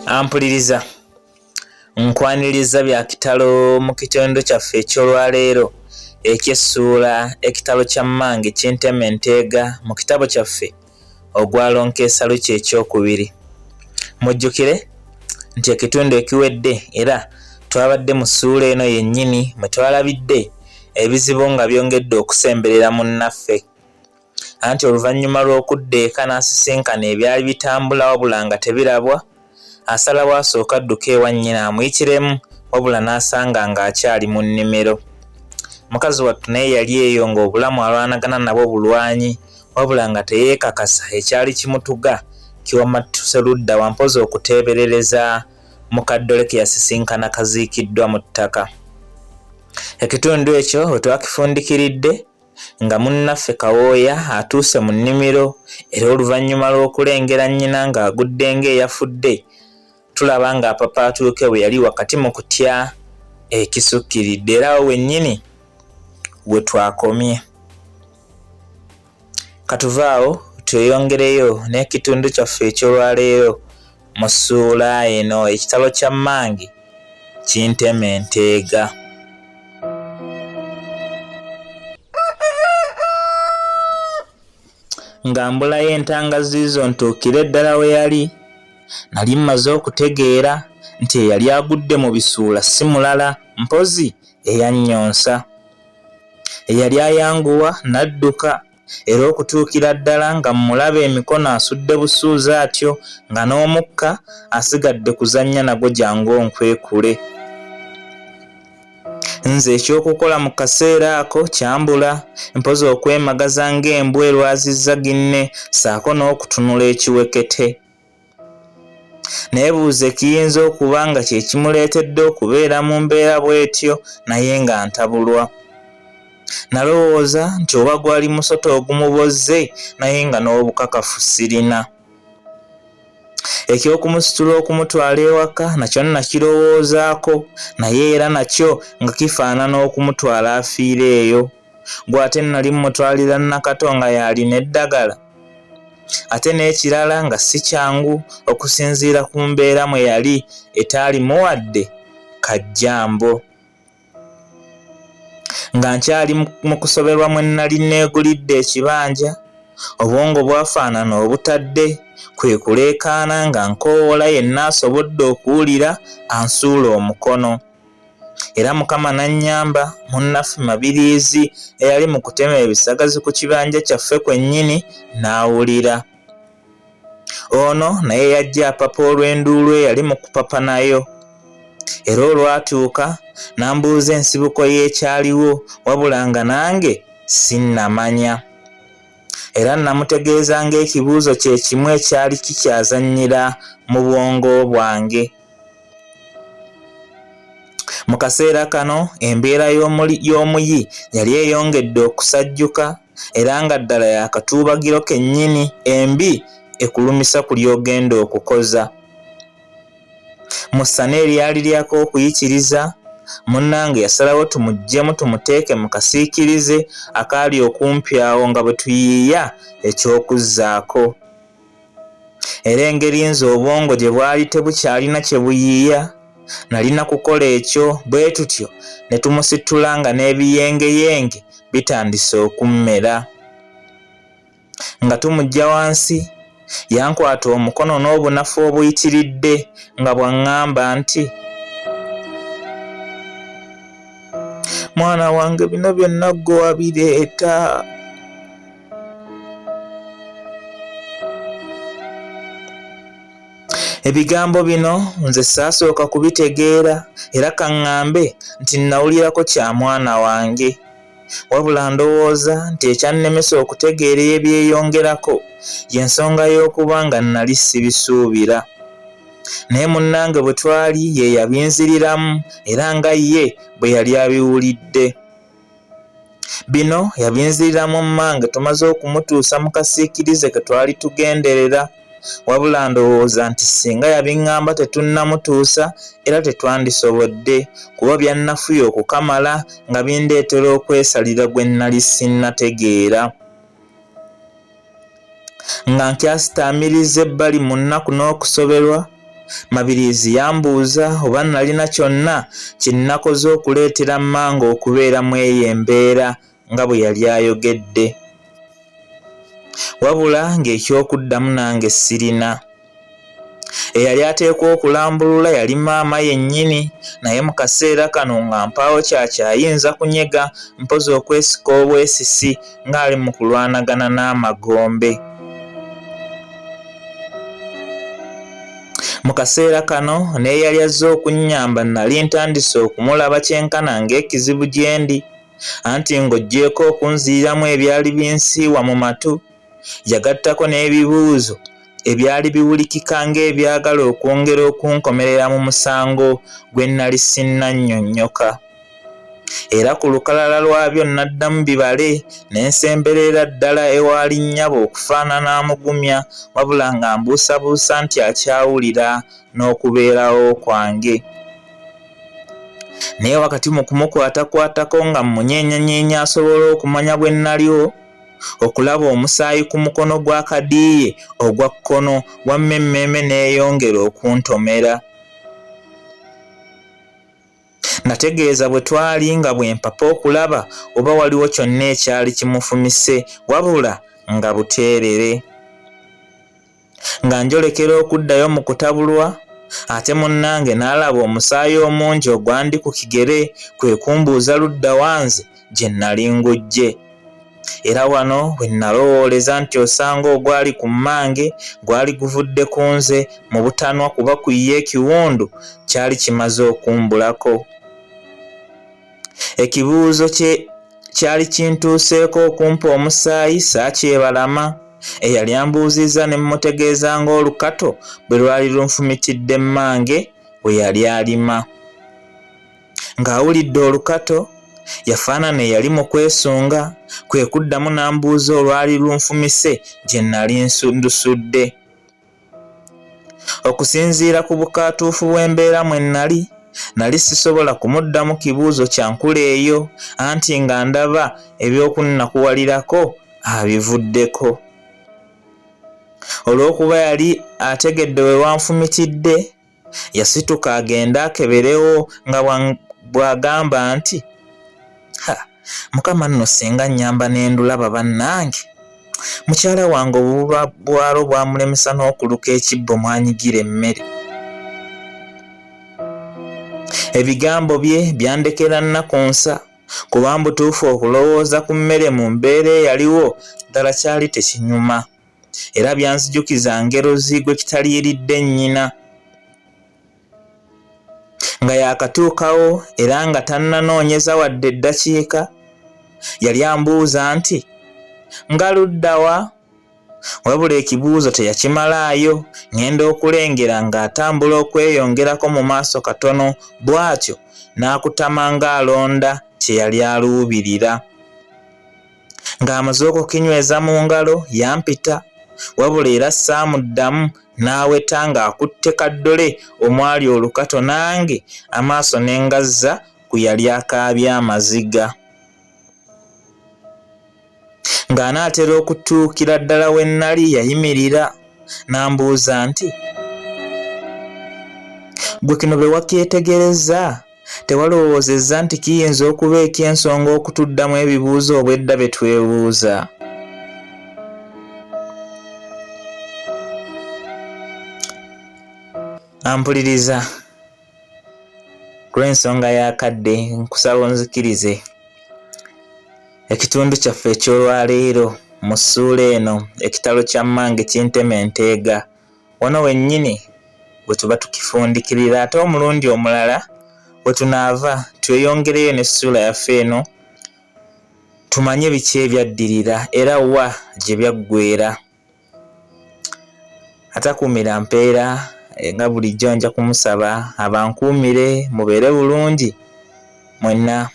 Ampuliriza nkwaniriza bya kitalo mu kitondo kyaffe ekyolwaleero ekyessuula ekitalo kya Mmange Kinteme Nteega mu kitabo kyaffe Ogwalonkeesa Luki ekyokubiri. Mujjukire nti ekitundu ekiwedde era twabadde mu ssuula eno yennyini mwe twalabidde ebizibu nga byongedde okusemberera munnaffe, anti oluvannyuma lw'okudda eka n'asisinkana ebyali bitambula wabula nga tebirabwa, asalawo asooka adduka ewa nnyina amuyikiremu wabula n'asanga ng'akyali mu nnimiro. Mukazi wattu naye yali eyo ng'obulamu alwanagana nabwo bulwanyi wabula nga teyeekakasa ekyali kimutuga kiwamattuse ludda wampozi okuteeberereza mukaddole ke yasisinkana kaziikiddwa mu ttaka. Ekitundu ekyo we twakifundikiridde nga munnaffe Kawooya atuuse mu nnimiro era oluvannyuma lw'okulengera nnyina ng'agudde ng'eyafudde, tulaba ng'apapaatuuke bwe yali wakati mu kutya ekisukkiridde era awo wennyini we twakomye. Katuvaawo tweyongereyo n'ekitundu kyaffe ekyolwaleero mu ssuula eno ekitalo kya Mmange Kinteme Nteega. Nga mbulayo entangazi zo ntuukire ddala we yali, nali mmaze okutegeera nti eyali agudde mu bisuula si mulala mpozi eyannyonsa. Eyali ayanguwa n'adduka era okutuukira ddala nga mmulaba emikono asudde busuuzi atyo nga n'omukka asigadde kuzannya nagwo jangu onkwekule. Nze ekyokukola mu kaseera ako kyambula, mpozi okwemagaza ng'embwa erwazizza ginne saako n'okutunula ekiwekete. Neebuuza ekiyinza okuba nga kye kimuleetedde okubeera mu mbeera bw'etyo naye nga ntabulwa. Nalowooza nti oba gwali musota ogumubozze naye nga n'obukakafu sirina. Ekyokumusitula okumutwala ewaka nakyo nakirowoozaako naye era nakyo nga kifaanana okumutwala afiira eyo. Gw'ate nali mmutwalira Nakato nga yalina eddagala. Ate n'ekirala nga si kyangu okusinziira ku mbeera mwe yali etaalimu wadde kajjambo. Nga nkyali mu kusoberwa mwe nnali neegulidde ekibanja, obwongo bwafaanana obutadde, kwe kuleekaana nga nkoowoola yenna asobodde okuwulira ansuula omukono. Era Mukama n'annyamba munnaffe Mabiriizi eyali mu kutema ebisagazi ku kibanja kyaffe kwennyini n'awulira. Ono naye yajja apapa olw'enduulu eyali mu kupapa nayo. Era olwatuuka n'ambuuza ensibuko y'ekyaliwo wabula nga nange sinnamanya. Era namutegeeza ng'ekibuuzo kye kimu ekyali kikyazannyira mu bwongo bwange. Mu kaseera kano embeera y'omuyi yali eyongedde okusajjuka era nga ddala yakatuubagiro kennyini embi ekulumisa ku ly'ogenda okukoza. Mu ssana eryali lyako okuyikiriza, munnange yasalawo tumuggyemu tumuteeke mu kasiikirize akaali okumpi awo nga bwe tuyiiya eky'okuzzaako. Era engeri nze obwongo gye bwali tebukyalina kye buyiiya, nalina kukola ekyo bwe tutyo ne tumusitula nga n'ebiyengeyenge bitandise okummera. Nga tumuggya wansi, yankwata omukono n'obunafu obuyitiridde nga bw'aŋŋamba nti, "Mwana wange bino byonna ggwe wabireeta." Ebigambo bino nze saasooka kubitegeera era kaŋŋambe nti nawulirako kya mwana wange, wabula ndowooza nti ekyannemesa okutegeera ebyeyongerako y'ensonga y'okuba nga nali sibisuubira. Naye munnange bwe twali ye yabinziriramu era nga ye bwe yali abiwulidde. Bino yabinziriramu Mmange tumaze okumutuusa mu kasiikirize ke twali tugenderera, wabula ndowooza nti singa yabiŋŋamba tetunnamutuusa era tetwandisobodde kuba byannafuye okukamala nga bindeetera okwesalira gwe nnali sinnategeera. Nga nkyasitaamiriza ebbali mu nnaku n'okusoberwa, Mabirizi yambuuza oba nalina kyonna kye nnakoze okuleetera mmange okubeera mu eyo embeera nga bwe yali ayogedde. Wabula ng'ekyokuddamu nange sirina. Eyali ateekwa okulambulula yali maama yennyini, naye mu kaseera kano nga mpaawo kyakyayinza kunyega mpozi okwesika obwesisi ng'ali mu kulwanagana n'amagombe. Mu kaseera kano n'eyali azze okunnyamba nali ntandise okumulaba kyenkana ng'ekizibu gye ndi, anti ng'oggyeko okunziiramu ebyali binsiiwa mu matu, yagattako n'ebibuuzo ebyali biwulikika ng'ebyagala okwongera okunkomerera mu musango gwe nnali sinnannyonnyoka. Era ku lukalala lwabyo naddamu bibale ne nsemberera ddala ewaali nnyabo okufaanana amugumya, wabula nga mbuusabuusa nti akyawulira n'okubeerawo kwange. Naye wakati mu kumukwatakwatako nga mmunyeenyanyeenya asobola okumanya bwe nnaliwo, okulaba omusaayi ku mukono gwa kadiiye ogwa kkono wamma emmeeme n'eyongera okuntomera. Nategeeza bwe twali nga bwe mpapa okulaba oba waliwo kyonna ekyali kimufumise, wabula nga buteerere. Nga njolekera okuddayo mu kutabulwa, ate munnange n'alaba omusaayi omungi ogwandi ku kigere, kwe kumbuuza ludda wanze gye nnali ngujje. Era wano bwe nalowooleza nti osanga ogwali ku mmange gwali guvudde ku nze mu butanwa kuba kuyiye ekiwundu kyali kimaze okumbulako. Ekibuuzo kye kyali kintuuseeko okumpa omusaayi saakyebalama. Eyali ambuuzizza ne mmutegeeza ng'olukato bwe lwali lunfumitidde mmange bwe yali alima. Ng'awulidde olukato yafaanana eyali mu kwesunga, kwe kuddamu n'ambuuza olwali lunfumise gye nnali nsudde. Okusinziira ku bukaatuufu bw'embeera mwe nali sisobola kumuddamu kibuuzo kya nkula eyo, anti nga ndaba eby'okunnakuwalirako abivuddeko. Olw'okuba yali ategedde we wanfumitidde, yasituka agenda akeberewo nga bw'agamba nti, Mukama nno singa nnyamba n'endulaba bannange, mukyala wange obuba bwalo bwamulemesa n'okuluka ekibbo mwanyigira emmere. Ebigambo bye byandekera nnakunsa, kuba mbutuufu okulowooza ku mmere mu mbeera eyaliwo ddala kyali tekinyuma, era byanzijukiza ngero gwe kitaliiridde nnyina. Nga yakatuukawo era nga tannanoonyeza wadde eddakiika, yali ambuuza nti, nga luddawa? Wabula ekibuuzo teyakimalaayo, ngenda okulengera ng'atambula okweyongerako mu maaso katono, bw'atyo n'akutama ng'alonda kye yali aluubirira. Ng'amaze okukinyweza mu ngalo yampita, wabula era saamuddamu, n'aweta ng'akutte kaddole omwali olukato, nange amaaso ne ngazza ku yali akaabya amaziga. Ng'anaatera okutuukira ddala we nnali yayimirira n'ambuuza nti, gwe kino bwe wakyetegereza tewalowoozezza nti kiyinza okuba eky'ensonga okutuddamu ebibuuzo obwedda bye twebuuza? Ampuliriza, kulw'ensonga y'akadde nkusaba onzikirize. Ekitundu kyaffe eky'olwaleero mu ssuula eno, ekitalo kya mmange Kinteme Nteega, wano wennyini bwe tuba tukifundikirira, ate omulundi omulala bwe tunaava tweyongereyo n'essuula yaffe eno, tumanye biki ebyaddirira era wa gye byaggweera. Atakuumira mpeera, nga bulijjo nja kumusaba abankuumire, mubeere bulungi, mwenna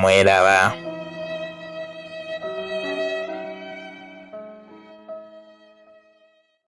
mweraba.